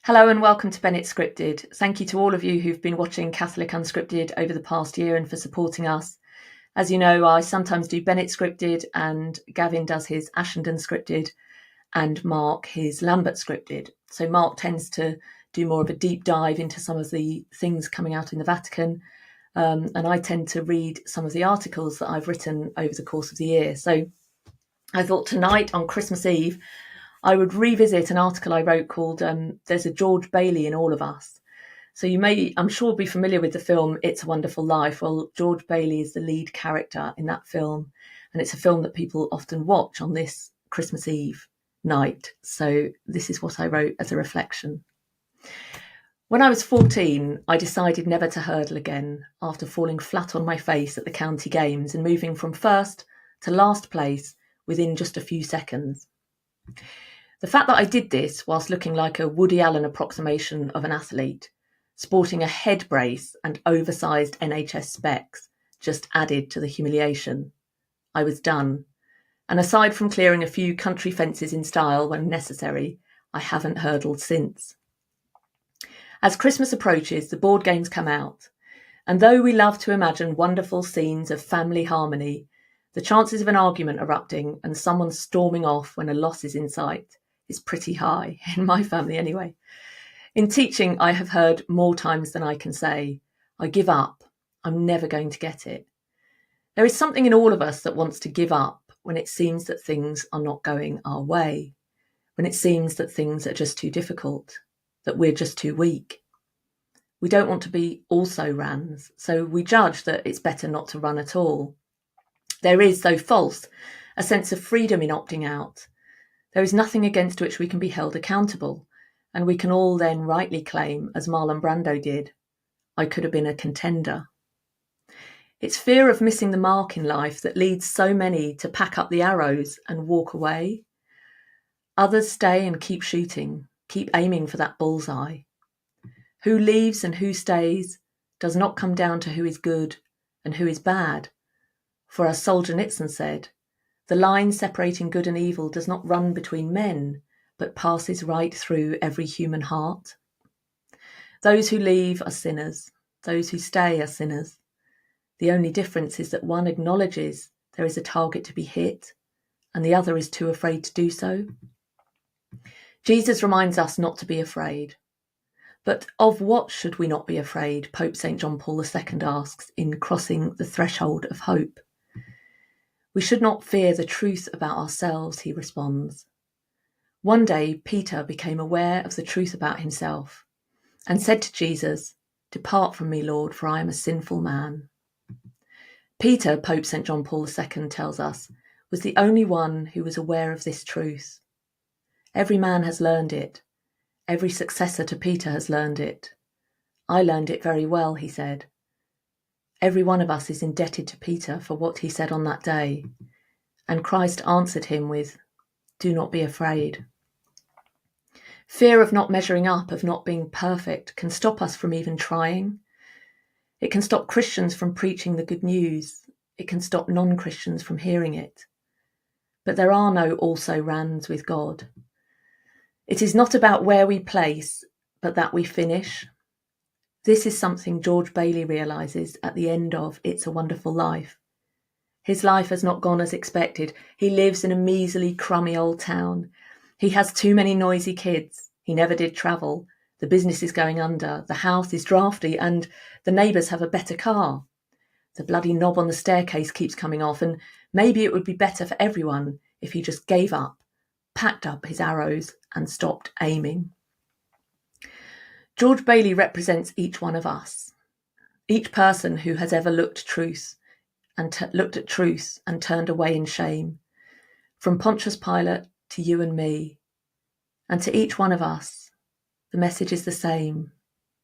Hello and welcome to Bennett Scripted. Thank you to all of you who've been watching Catholic Unscripted over the past year and for supporting us. As you know, I sometimes do Bennett Scripted and Gavin does his Ashenden Scripted and Mark his Lambert Scripted. So Mark tends to do more of a deep dive into some of the things coming out in the Vatican, and I tend to read some of the articles that I've written over the course of the year. So I thought tonight on Christmas Eve, I would revisit an article I wrote called There's a George Bailey in All of Us. So you may, I'm sure, be familiar with the film It's a Wonderful Life. Well, George Bailey is the lead character in that film, and it's a film that people often watch on this Christmas Eve night. So this is what I wrote as a reflection. When I was 14, I decided never to hurdle again after falling flat on my face at the county games and moving from first to last place within just a few seconds. The fact that I did this whilst looking like a Woody Allen approximation of an athlete, sporting a head brace and oversized NHS specs, just added to the humiliation. I was done. And aside from clearing a few country fences in style when necessary, I haven't hurdled since. As Christmas approaches, the board games come out. And though we love to imagine wonderful scenes of family harmony, the chances of an argument erupting and someone storming off when a loss is in sight is pretty high, in my family anyway. In teaching, I have heard more times than I can say, I give up, I'm never going to get it. There is something in all of us that wants to give up when it seems that things are not going our way, when it seems that things are just too difficult, that we're just too weak. We don't want to be also rans, so we judge that it's better not to run at all. There is, though false, a sense of freedom in opting out. There is nothing against which we can be held accountable, and we can all then rightly claim, as Marlon Brando did, I could have been a contender. It's fear of missing the mark in life that leads so many to pack up the arrows and walk away. Others stay and keep shooting, keep aiming for that bullseye. Who leaves and who stays does not come down to who is good and who is bad. For as Solzhenitsyn said, the line separating good and evil does not run between men, but passes right through every human heart. Those who leave are sinners. Those who stay are sinners. The only difference is that one acknowledges there is a target to be hit, and the other is too afraid to do so. Jesus reminds us not to be afraid. But of what should we not be afraid? Pope St. John Paul II asks in Crossing the Threshold of Hope. We should not fear the truth about ourselves, he responds. One day, Peter became aware of the truth about himself and said to Jesus, Depart from me, Lord, for I am a sinful man. Peter, Pope St. John Paul II tells us, was the only one who was aware of this truth. Every man has learned it. Every successor to Peter has learned it. I learned it very well, he said. Every one of us is indebted to Peter for what he said on that day, and Christ answered him with, Do not be afraid. Fear of not measuring up, of not being perfect, can stop us from even trying. It can stop Christians from preaching the good news. It can stop non-Christians from hearing it. But there are no also-rans with God. It is not about where we place, but that we finish. This is something George Bailey realises at the end of It's a Wonderful Life. His life has not gone as expected. He lives in a measly, crummy old town. He has too many noisy kids. He never did travel. The business is going under. The house is drafty and the neighbours have a better car. The bloody knob on the staircase keeps coming off, and maybe it would be better for everyone if he just gave up, packed up his arrows and stopped aiming. George Bailey represents each one of us, each person who has ever looked at truth and turned away in shame, from Pontius Pilate to you and me. And to each one of us, the message is the same.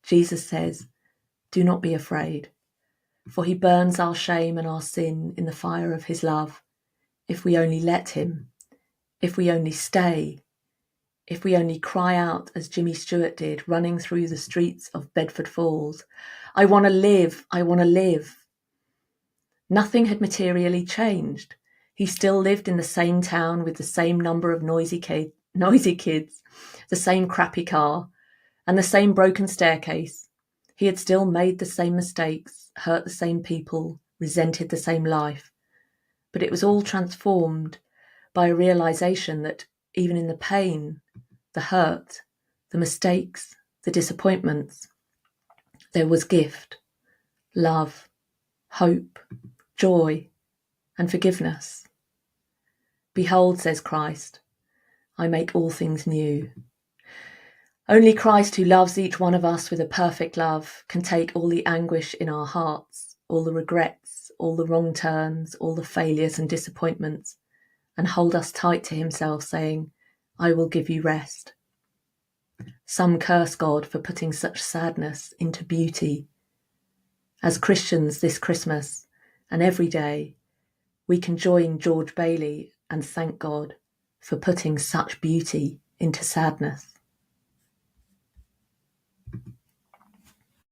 Jesus says, do not be afraid, for he burns our shame and our sin in the fire of his love, if we only let him, if we only stay, if we only cry out as Jimmy Stewart did, running through the streets of Bedford Falls, I want to live, I want to live. Nothing had materially changed. He still lived in the same town with the same number of noisy kids, the same crappy car, And the same broken staircase. He had still made the same mistakes, hurt the same people, resented the same life. But it was all transformed by a realization that even in the pain, the hurt, the mistakes, the disappointments, there was gift, love, hope, joy, and forgiveness. Behold, says Christ, I make all things new. Only Christ, who loves each one of us with a perfect love, can take all the anguish in our hearts, all the regrets, all the wrong turns, all the failures and disappointments, and hold us tight to himself, saying, I will give you rest. Some curse God for putting such sadness into beauty. As Christians this Christmas and every day, we can join George Bailey and thank God for putting such beauty into sadness.